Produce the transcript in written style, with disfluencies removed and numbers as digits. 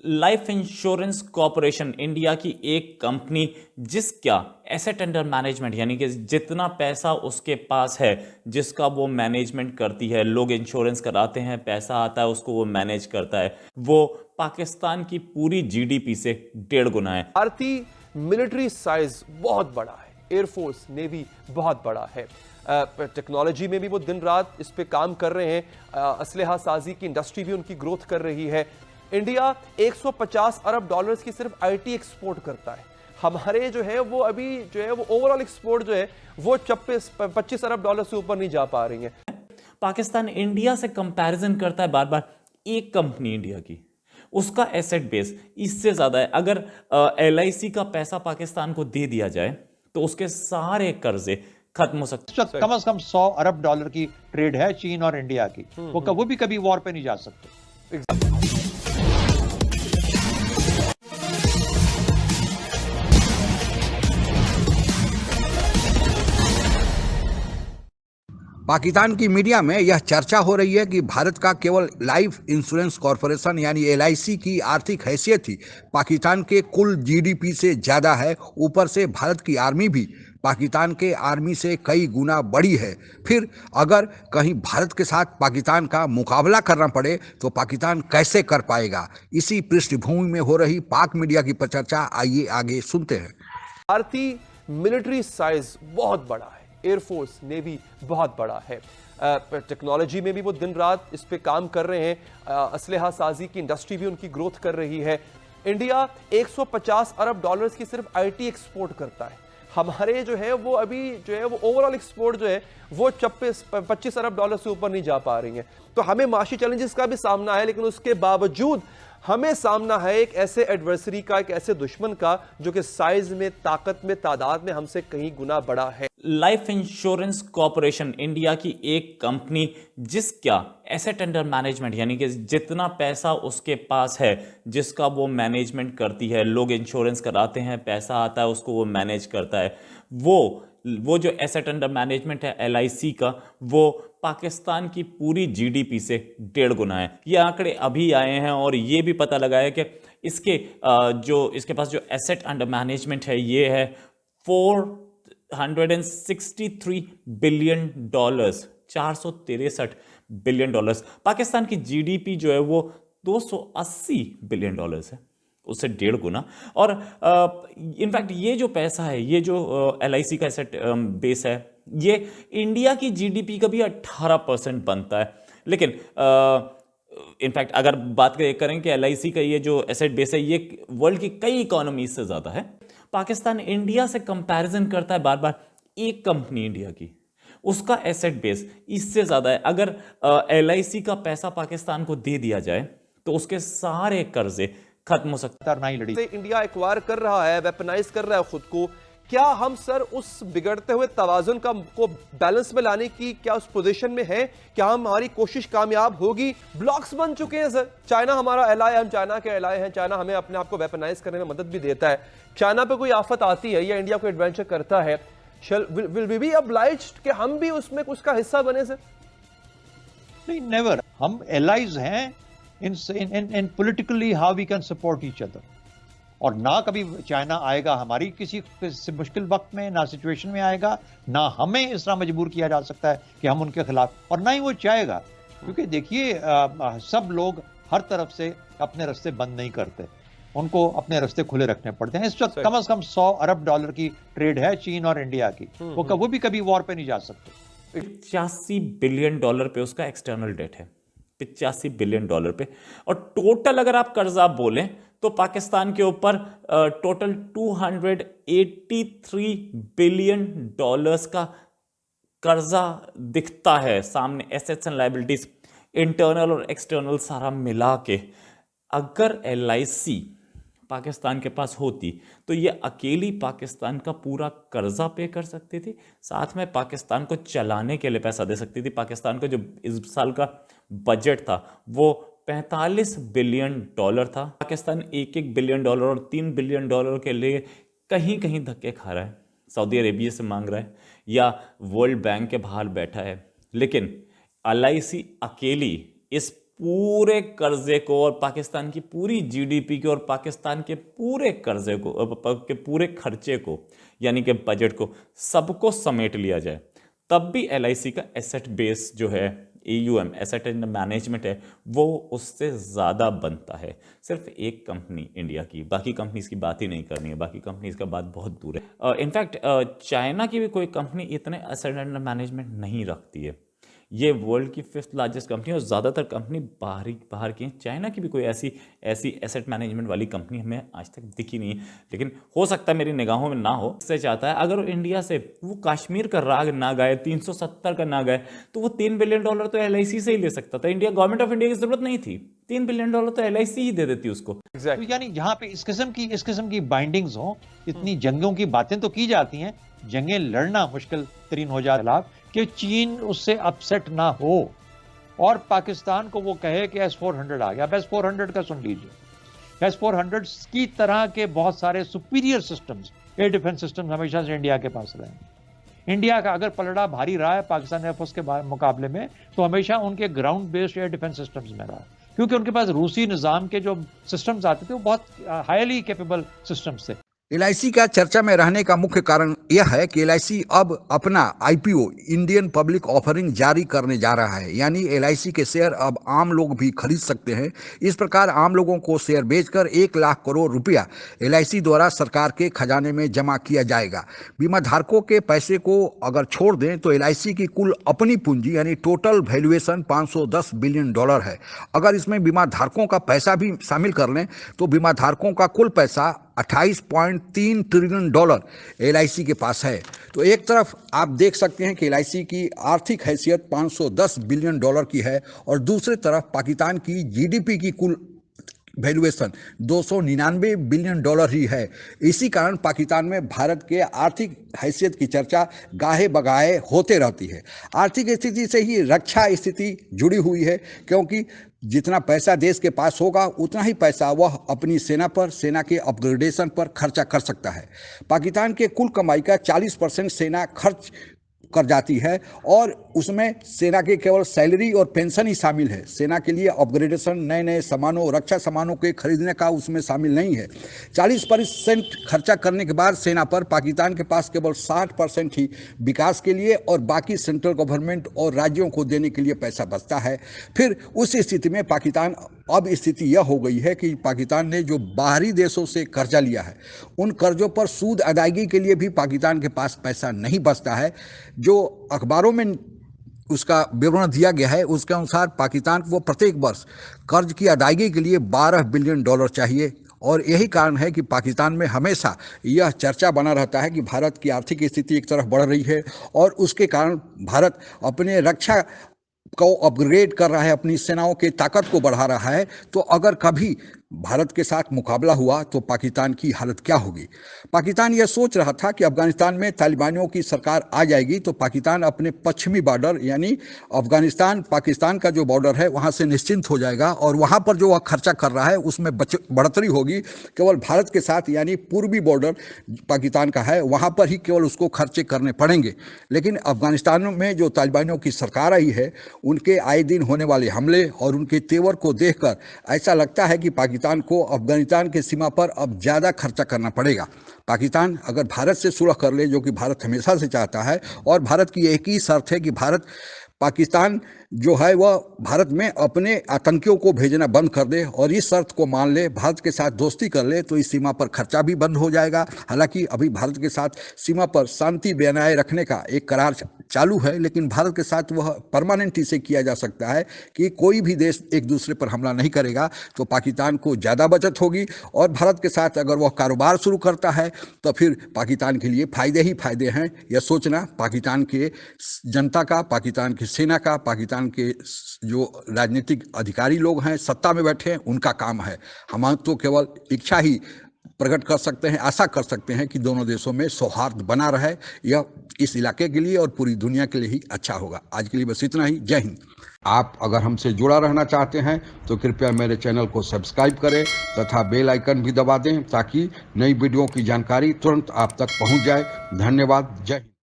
Life insurance corporation India की एक company जिसका एसेट अंडर मैनेजमेंट यानी कि जितना पैसा उसके पास है जिसका वो मैनेजमेंट करती है, लोग इंश्योरेंस कराते हैं, पैसा आता है उसको वो मैनेज करता है, वो पाकिस्तान की पूरी जीडीपी से 1.5 गुना है। भारतीय मिलिट्री साइज बहुत बड़ा है, एयरफोर्स नेवी बहुत बड़ा है, टेक्नोलॉजी में भी वो दिन रात इस पे काम कर रहे हैं, असलहा साजी की इंडस्ट्री भी उनकी ग्रोथ कर रही है। इंडिया 150 अरब डॉलर्स की सिर्फ आईटी एक्सपोर्ट करता है। हमारे जो है वो अभी जो है वो ओवरऑल एक्सपोर्ट जो है वो 25 अरब डॉलर से ऊपर नहीं जा पा रही है। पाकिस्तान इंडिया से कंपैरिजन करता है बार बार, एक कंपनी इंडिया की, उसका एसेट बेस इससे ज्यादा है। अगर एलआईसी का पैसा पाकिस्तान को दे दिया जाए तो उसके सारे कर्जे खत्म हो सकते हैं। कम से कम 100 अरब डॉलर की ट्रेड है चीन और इंडिया की, वो भी कभी वॉर पे नहीं जा सकते। पाकिस्तान की मीडिया में यह चर्चा हो रही है कि भारत का केवल लाइफ इंश्योरेंस कॉरपोरेशन यानी एलआईसी की आर्थिक हैसियत ही पाकिस्तान के कुल जीडीपी से ज़्यादा है। ऊपर से भारत की आर्मी भी पाकिस्तान के आर्मी से कई गुना बड़ी है। फिर अगर कहीं भारत के साथ पाकिस्तान का मुकाबला करना पड़े तो पाकिस्तान कैसे कर पाएगा? इसी पृष्ठभूमि में हो रही पाक मीडिया की चर्चा आइए आगे सुनते हैं। भारतीय मिलिट्री साइज बहुत बड़ा है, एयरफोर्स नेवी बहुत बड़ा है, टेक्नोलॉजी में भी वो दिन रात इस पे काम कर रहे हैं, असलहा साजी की इंडस्ट्री भी उनकी ग्रोथ कर रही है। इंडिया 150 अरब डॉलर्स की सिर्फ आईटी एक्सपोर्ट करता है। हमारे जो है वो अभी जो है वो ओवरऑल एक्सपोर्ट जो है वो 25 अरब डॉलर से ऊपर नहीं जा पा रही है। तो हमें माशी चैलेंजेस का भी सामना है, लेकिन उसके बावजूद हमें सामना है एक ऐसे एडवर्सरी का, एक ऐसे दुश्मन का जो कि साइज में, ताकत में, तादाद में हमसे कहीं गुना बड़ा है। लाइफ इंश्योरेंस कॉरपोरेशन इंडिया की एक कंपनी जिसका एसेट अंडर मैनेजमेंट यानी कि जितना पैसा उसके पास है जिसका वो मैनेजमेंट करती है, लोग इंश्योरेंस कराते हैं, पैसा आता है उसको वो मैनेज करता है, वो जो एसेट अंडर मैनेजमेंट है एलआईसी का, वो पाकिस्तान की पूरी जीडीपी से 1.5 गुना है। ये आंकड़े अभी आए हैं और ये भी पता लगा है कि इसके पास जो एसेट अंडर मैनेजमेंट है ये है 463 billion dollars, 463 billion dollars. Pakistan की जीडीपी जो है वो 280 बिलियन डॉलर्स है, उससे 1.5 गुना। और इनफैक्ट ये जो पैसा है, ये जो एलआईसी का एसेट बेस है, ये इंडिया की जीडीपी का भी 18% बनता है। लेकिन इनफैक्ट अगर बात करें कि एलआईसी का ये जो एसेट बेस है ये वर्ल्ड की कई इकोनॉमीज से ज़्यादा है। पाकिस्तान इंडिया से कंपैरिजन करता है बार बार, एक कंपनी इंडिया की, उसका एसेट बेस इससे ज़्यादा है। अगर एलआईसी का पैसा पाकिस्तान को दे दिया जाए तो उसके सारे कर्जे खत्म हो सकता है। इंडिया एक्वायर कर रहा है, वेपनाइज कर रहा है खुद को। क्या हम सर उस बिगड़ते हुए तवाजुन को बैलेंस में लाने की क्या उस पोजीशन में है? क्या हमारी कोशिश कामयाब होगी? ब्लॉक्स बन चुके हैं सर। चाइना हमारा एलाय, हम चाइना के एलाय हैं, चाइना हमें अपने आप को वेपनाइज करने में मदद भी देता है। चाइना पे कोई आफत आती है या इंडिया को एडवेंचर करता है, विल वी बी ऑब्लाइज्ड कि हम भी उसमें उसका हिस्सा बने सर? नहीं, नेवर। हम एलाइज हैं in politically how we can support each other, और ना कभी चाइना आएगा हमारी किसी मुश्किल वक्त में, ना सिचुएशन में आएगा, ना हमें इस तरह मजबूर किया जा सकता है कि हम उनके खिलाफ, और ना ही वो चाहेगा। क्योंकि देखिए सब लोग हर तरफ से अपने रास्ते बंद नहीं करते, उनको अपने रास्ते खुले रखने पड़ते हैं। इस वक्त कम से कम 100 अरब डॉलर की ट्रेड है चीन और इंडिया की, वो भी कभी वॉर पे नहीं जा सकते। 85 बिलियन डॉलर पे उसका एक्सटर्नल डेट है, 85 बिलियन डॉलर पे। और टोटल अगर आप कर्जा बोलें तो पाकिस्तान के ऊपर टोटल 283 बिलियन डॉलर्स का कर्जा दिखता है सामने, एसेट्स एंड लायबिलिटीज इंटरनल और एक्सटर्नल सारा मिला के। अगर एलआईसी पाकिस्तान के पास होती तो ये अकेली पाकिस्तान का पूरा कर्जा पे कर सकती थी, साथ में पाकिस्तान को चलाने के लिए पैसा दे सकती थी। पाकिस्तान का जो इस साल का बजट था वो 45 बिलियन डॉलर था। पाकिस्तान 1-1 बिलियन डॉलर और 3 बिलियन डॉलर के लिए कहीं कहीं धक्के खा रहा है, सऊदी अरेबिया से मांग रहा है या वर्ल्ड बैंक के बाहर बैठा है। लेकिन एलआईसी अकेली इस पूरे कर्जे को और पाकिस्तान की पूरी जीडीपी को और पाकिस्तान के पूरे कर्जे को के पूरे खर्चे को यानी कि बजट को सबको समेट लिया जाए, तब भी एलआईसी का एसेट बेस जो है AUM एसेट एंड मैनेजमेंट है वो उससे ज़्यादा बनता है। सिर्फ एक कंपनी इंडिया की, बाकी कंपनीज की बात ही नहीं करनी है, बाकी कंपनीज का बात बहुत दूर है। इनफैक्ट चाइना की भी कोई कंपनी इतने एसेट एंड मैनेजमेंट नहीं रखती है। ये वर्ल्ड की 5th लार्जेस्ट कंपनी और ज़्यादातर कंपनी बाहर की हैं। चाइना की भी कोई ऐसी एसेट मैनेजमेंट वाली कंपनी हमें आज तक दिखी नहीं है, लेकिन हो सकता है मेरी निगाहों में ना हो। इससे चाहता है अगर वो इंडिया से वो कश्मीर का राग ना गाए, 370 का ना गाए, तो वो $3 बिलियन तो LIC से ही ले सकता था। इंडिया गवर्नमेंट ऑफ इंडिया की जरूरत नहीं थी, $3 बिलियन तो LIC ही दे देती उसको। तो यानी जहां पे इस किस्म की बाइंडिंग्स हो, इतनी जंगों की बातें तो की जाती हैं, जंगें लड़ना मुश्किल तरीन हो जाए कि चीन उससे अपसेट ना हो और पाकिस्तान को वो कहे कि S-400 आ गया। अब S-400 का सुन लीजिए, S-400 की तरह के बहुत सारे superior systems, air defence systems हमेशा से इंडिया के पास रहे। इंडिया का अगर पलड़ा भारी रहा है पाकिस्तान एयरफोर्स के मुकाबले में, तो हमेशा उनके ground based air defence systems में रहा, क्योंकि उनके पास रूसी निज़ाम के जो सिस्टम्स आते थे वो बहुत हाईली कैपेबल सिस्टम्स थे। LIC का चर्चा में रहने का मुख्य कारण यह है कि LIC अब अपना IPO इंडियन पब्लिक ऑफरिंग जारी करने जा रहा है, यानी LIC के शेयर अब आम लोग भी खरीद सकते हैं। इस प्रकार आम लोगों को शेयर बेचकर 1 लाख करोड़ रुपया LIC द्वारा सरकार के खजाने में जमा किया जाएगा। बीमा धारकों के पैसे को अगर छोड़ दें तो LIC की कुल अपनी पूंजी यानी टोटल वैल्यूएशन $510 बिलियन है। अगर इसमें बीमा धारकों का पैसा भी शामिल कर लें तो बीमा धारकों का कुल पैसा $28.3 ट्रिलियन LIC के पास है। तो एक तरफ आप देख सकते हैं कि LIC की आर्थिक हैसियत $510 बिलियन की है और दूसरी तरफ पाकिस्तान की जीडीपी की कुल वैल्यूएशन $299 बिलियन ही है। इसी कारण पाकिस्तान में भारत के आर्थिक हैसियत की चर्चा गाहे बगाहे होते रहती है। आर्थिक स्थिति से ही रक्षा स्थिति जुड़ी हुई है, क्योंकि जितना पैसा देश के पास होगा उतना ही पैसा वह अपनी सेना पर, सेना के अपग्रेडेशन पर खर्चा कर सकता है। पाकिस्तान के कुल कमाई का 40% सेना खर्च कर जाती है और उसमें सेना के केवल सैलरी और पेंशन ही शामिल है। सेना के लिए अपग्रेडेशन, नए नए सामानों, रक्षा सामानों के खरीदने का उसमें शामिल नहीं है। 40% खर्चा करने के बाद सेना पर पाकिस्तान के पास केवल 60% ही विकास के लिए और बाकी सेंट्रल गवर्नमेंट और राज्यों को देने के लिए पैसा बचता है। फिर उस स्थिति में पाकिस्तान, अब स्थिति यह हो गई है कि पाकिस्तान ने जो बाहरी देशों से कर्जा लिया है उन कर्जों पर सूद अदायगी के लिए भी पाकिस्तान के पास पैसा नहीं बचता है। जो अखबारों में उसका विवरण दिया गया है उसके अनुसार पाकिस्तान को प्रत्येक वर्ष कर्ज की अदायगी के लिए $12 बिलियन चाहिए और यही कारण है कि पाकिस्तान में हमेशा यह चर्चा बना रहता है कि भारत की आर्थिक स्थिति एक तरफ बढ़ रही है और उसके कारण भारत अपने रक्षा को अपग्रेड कर रहा है, अपनी सेनाओं की ताकत को बढ़ा रहा है। तो अगर कभी भारत के साथ मुकाबला हुआ तो पाकिस्तान की हालत क्या होगी। पाकिस्तान यह सोच रहा था कि अफगानिस्तान में तालिबानियों की सरकार आ जाएगी तो पाकिस्तान अपने पश्चिमी बॉर्डर यानी अफगानिस्तान पाकिस्तान का जो बॉर्डर है वहाँ से निश्चिंत हो जाएगा और वहाँ पर जो वह खर्चा कर रहा है उसमें बढ़ोतरी होगी। केवल भारत के साथ यानी पूर्वी बॉर्डर पाकिस्तान का है वहाँ पर ही केवल उसको खर्चे करने पड़ेंगे। लेकिन अफगानिस्तान में जो तालिबानियों की सरकार आई है उनके आए दिन होने वाले हमले और उनके तेवर को देखकर ऐसा लगता है कि पाकिस्तान को अफगानिस्तान की सीमा पर अब ज़्यादा खर्चा करना पड़ेगा। पाकिस्तान अगर भारत से सुलह कर ले, जो कि भारत हमेशा से चाहता है, और भारत की एक ही शर्त है कि पाकिस्तान जो है वह भारत में अपने आतंकियों को भेजना बंद कर दे और इस शर्त को मान ले, भारत के साथ दोस्ती कर ले, तो इस सीमा पर खर्चा भी बंद हो जाएगा। हालांकि अभी भारत के साथ सीमा पर शांति बनाए रखने का एक करार चालू है, लेकिन भारत के साथ वह परमानेंट इसे किया जा सकता है कि कोई भी देश एक दूसरे पर हमला नहीं करेगा, तो पाकिस्तान को ज़्यादा बचत होगी और भारत के साथ अगर वह कारोबार शुरू करता है तो फिर पाकिस्तान के लिए फ़ायदे ही फ़ायदे हैं। यह सोचना पाकिस्तान के जनता का, पाकिस्तान की सेना का, पाकिस्तान के जो राजनीतिक अधिकारी लोग हैं, सत्ता में बैठे हैं, उनका काम है। हम तो केवल इच्छा ही प्रकट कर सकते हैं, आशा कर सकते हैं कि दोनों देशों में सौहार्द बना रहे। यह इस इलाके के लिए और पूरी दुनिया के लिए ही अच्छा होगा। आज के लिए बस इतना ही। जय हिंद। आप अगर हमसे जुड़ा रहना चाहते हैं तो कृपया मेरे चैनल को सब्सक्राइब करें तथा बेल आइकन भी दबा दें ताकि नई वीडियो की जानकारी तुरंत आप तक पहुंच जाए। धन्यवाद। जय हिंद।